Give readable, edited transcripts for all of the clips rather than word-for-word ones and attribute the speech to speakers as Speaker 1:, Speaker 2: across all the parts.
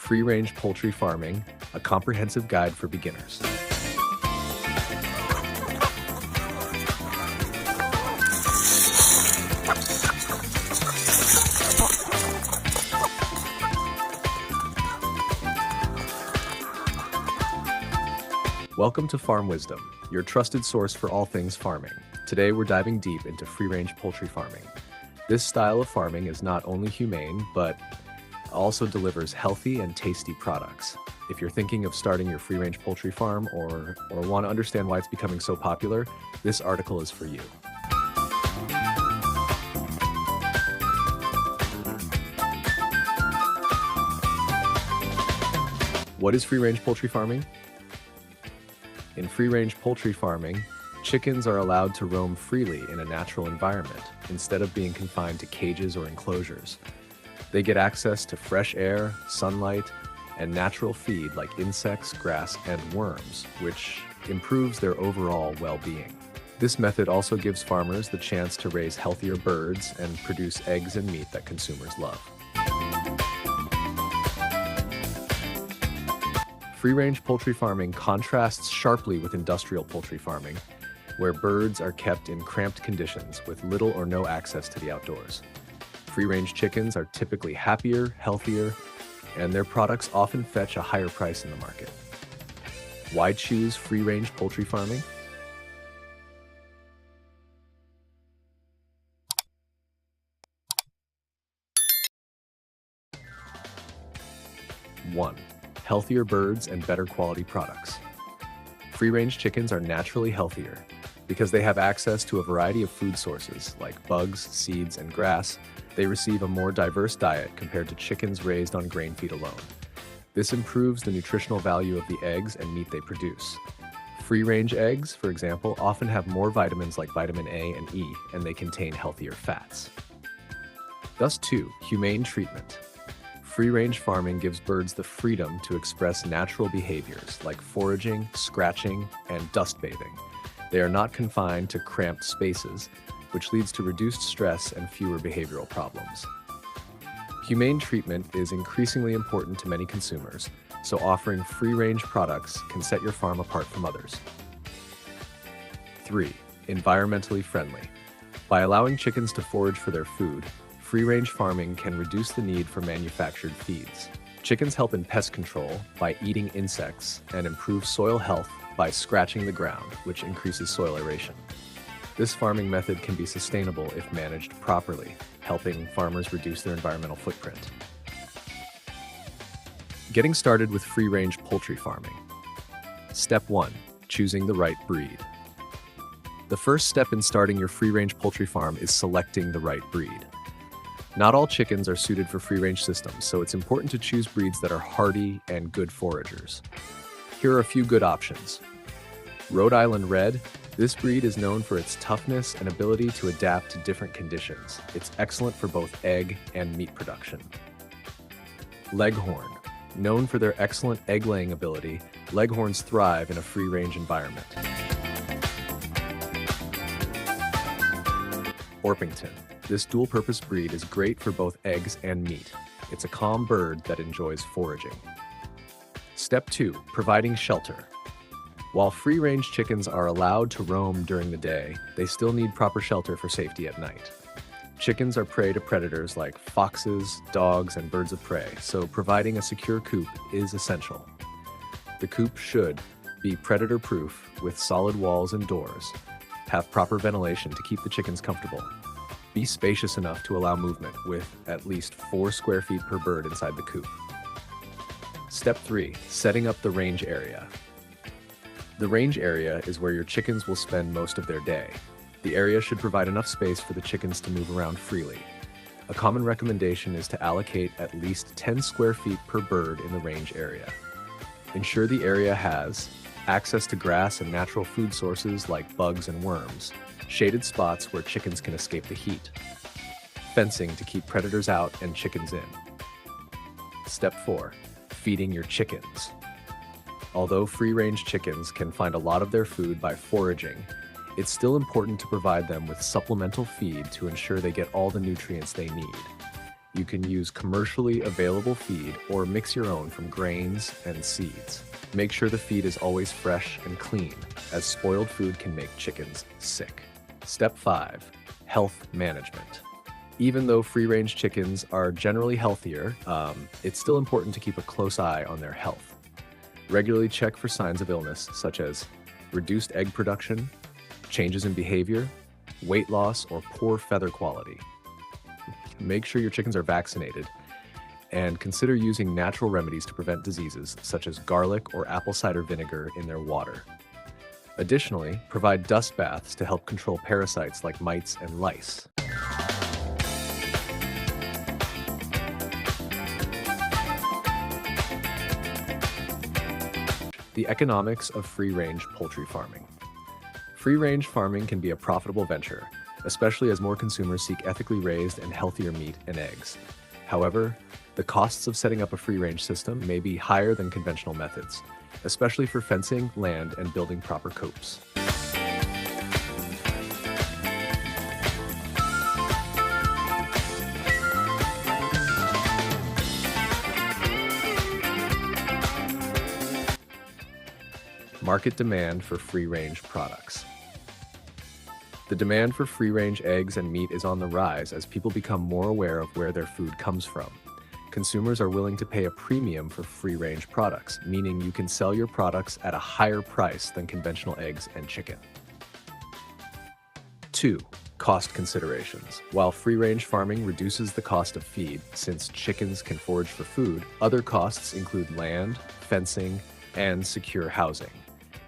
Speaker 1: Free-Range Poultry Farming, a comprehensive guide for beginners. Welcome to Farm Wisdom, your trusted source for all things farming. Today we're diving deep into free-range poultry farming. This style of farming is not only humane, but also delivers healthy and tasty products. If you're thinking of starting your free-range poultry farm or want to understand why it's becoming so popular, this article is for you. What is free-range poultry farming? In free-range poultry farming, chickens are allowed to roam freely in a natural environment instead of being confined to cages or enclosures. They get access to fresh air, sunlight, and natural feed like insects, grass, and worms, which improves their overall well-being. This method also gives farmers the chance to raise healthier birds and produce eggs and meat that consumers love. Free-range poultry farming contrasts sharply with industrial poultry farming, where birds are kept in cramped conditions with little or no access to the outdoors. Free-range chickens are typically happier, healthier, and their products often fetch a higher price in the market. Why choose free-range poultry farming? One, healthier birds and better quality products. Free-range chickens are naturally healthier because they have access to a variety of food sources like bugs, seeds, and grass. They receive a more diverse diet compared to chickens raised on grain feed alone. This improves the nutritional value of the eggs and meat they produce. Free-range eggs, for example, often have more vitamins like vitamin A and E, and they contain healthier fats. Thus, 2, humane treatment. Free-range farming gives birds the freedom to express natural behaviors like foraging, scratching, and dust bathing. They are not confined to cramped spaces, which leads to reduced stress and fewer behavioral problems. Humane treatment is increasingly important to many consumers, so offering free-range products can set your farm apart from others. 3, environmentally friendly. By allowing chickens to forage for their food, free-range farming can reduce the need for manufactured feeds. Chickens help in pest control by eating insects and improve soil health by scratching the ground, which increases soil aeration. This farming method can be sustainable if managed properly, helping farmers reduce their environmental footprint. Getting started with free-range poultry farming. Step 1, choosing the right breed. The first step in starting your free-range poultry farm is selecting the right breed. Not all chickens are suited for free-range systems, so it's important to choose breeds that are hardy and good foragers. Here are a few good options. Rhode Island Red. This breed is known for its toughness and ability to adapt to different conditions. It's excellent for both egg and meat production. Leghorn. Known for their excellent egg-laying ability, Leghorns thrive in a free-range environment. Orpington. This dual-purpose breed is great for both eggs and meat. It's a calm bird that enjoys foraging. Step 2, providing shelter. While free-range chickens are allowed to roam during the day, they still need proper shelter for safety at night. Chickens are prey to predators like foxes, dogs, and birds of prey, so providing a secure coop is essential. The coop should be predator-proof with solid walls and doors, have proper ventilation to keep the chickens comfortable, be spacious enough to allow movement with at least 4 square feet per bird inside the coop. Step 3, setting up the range area. The range area is where your chickens will spend most of their day. The area should provide enough space for the chickens to move around freely. A common recommendation is to allocate at least 10 square feet per bird in the range area. Ensure the area has access to grass and natural food sources like bugs and worms, shaded spots where chickens can escape the heat, fencing to keep predators out and chickens in. Step 4, feeding your chickens. Although free-range chickens can find a lot of their food by foraging, it's still important to provide them with supplemental feed to ensure they get all the nutrients they need. You can use commercially available feed or mix your own from grains and seeds. Make sure the feed is always fresh and clean, as spoiled food can make chickens sick. Step 5. Health management. Even though free-range chickens are generally healthier, it's still important to keep a close eye on their health. Regularly check for signs of illness, such as reduced egg production, changes in behavior, weight loss, or poor feather quality. Make sure your chickens are vaccinated, and consider using natural remedies to prevent diseases such as garlic or apple cider vinegar in their water. Additionally, provide dust baths to help control parasites like mites and lice. The economics of free-range poultry farming. Free-range farming can be a profitable venture, especially as more consumers seek ethically raised and healthier meat and eggs. However, the costs of setting up a free-range system may be higher than conventional methods, especially for fencing, land, and building proper coops. Market demand for free-range products. The demand for free-range eggs and meat is on the rise as people become more aware of where their food comes from. Consumers are willing to pay a premium for free-range products, meaning you can sell your products at a higher price than conventional eggs and chicken. 2. Cost considerations. While free-range farming reduces the cost of feed, since chickens can forage for food, other costs include land, fencing, and secure housing.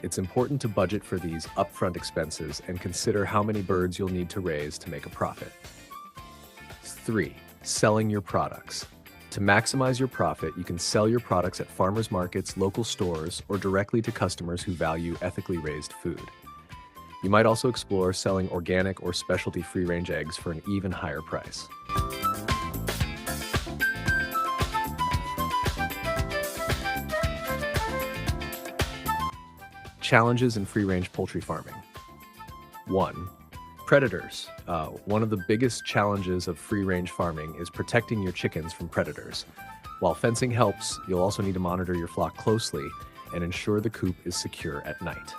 Speaker 1: It's important to budget for these upfront expenses and consider how many birds you'll need to raise to make a profit. 3. Selling your products. To maximize your profit, you can sell your products at farmers markets, local stores, or directly to customers who value ethically raised food. You might also explore selling organic or specialty free-range eggs for an even higher price. Challenges in free-range poultry farming. 1. Predators. One of the biggest challenges of free-range farming is protecting your chickens from predators. While fencing helps, you'll also need to monitor your flock closely and ensure the coop is secure at night.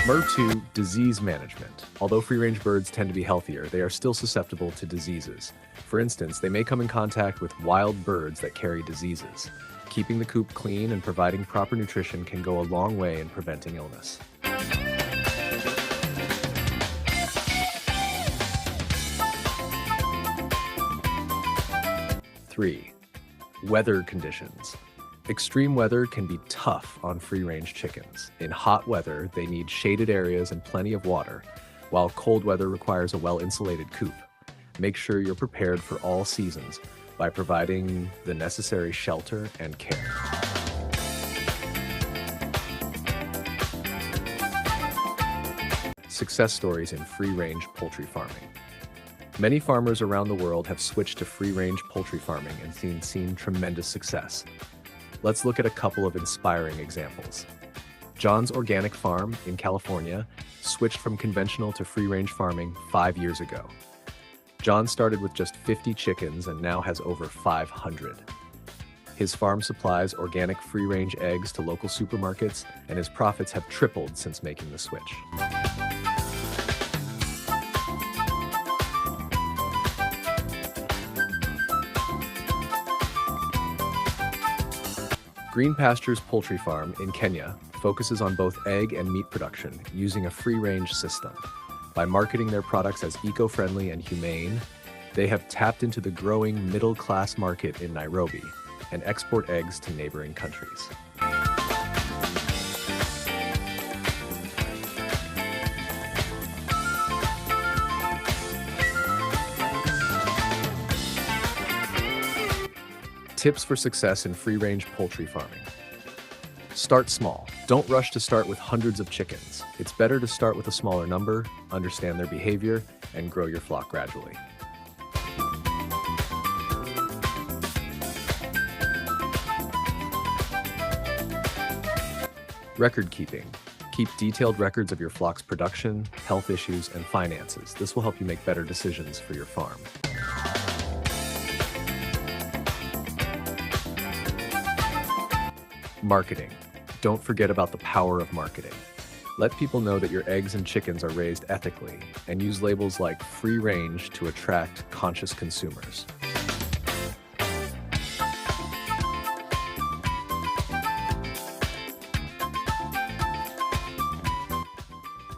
Speaker 1: Number 2, disease management. Although free-range birds tend to be healthier, they are still susceptible to diseases. For instance, they may come in contact with wild birds that carry diseases. Keeping the coop clean and providing proper nutrition can go a long way in preventing illness. 3. Weather conditions. Extreme weather can be tough on free-range chickens. In hot weather, they need shaded areas and plenty of water, while cold weather requires a well-insulated coop. Make sure you're prepared for all seasons by providing the necessary shelter and care. Success stories in free-range poultry farming. Many farmers around the world have switched to free-range poultry farming and seen tremendous success. Let's look at a couple of inspiring examples. John's Organic Farm in California switched from conventional to free-range farming 5 years ago. John started with just 50 chickens and now has over 500. His farm supplies organic free-range eggs to local supermarkets, and his profits have tripled since making the switch. Green Pastures Poultry Farm in Kenya focuses on both egg and meat production using a free-range system. By marketing their products as eco-friendly and humane, they have tapped into the growing middle-class market in Nairobi and export eggs to neighboring countries. Tips for success in free-range poultry farming. Start small. Don't rush to start with hundreds of chickens. It's better to start with a smaller number, understand their behavior, and grow your flock gradually. Record keeping. Keep detailed records of your flock's production, health issues, and finances. This will help you make better decisions for your farm. Marketing. Don't forget about the power of marketing. Let people know that your eggs and chickens are raised ethically, and use labels like free range to attract conscious consumers.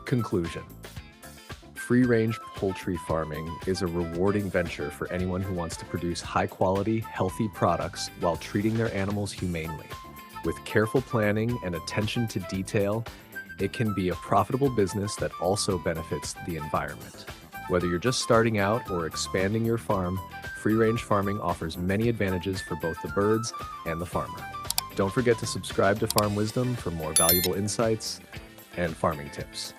Speaker 1: Conclusion. Free-range poultry farming is a rewarding venture for anyone who wants to produce high-quality, healthy products while treating their animals humanely. With careful planning and attention to detail, it can be a profitable business that also benefits the environment. Whether you're just starting out or expanding your farm, free-range farming offers many advantages for both the birds and the farmer. Don't forget to subscribe to Farm Wisdom for more valuable insights and farming tips.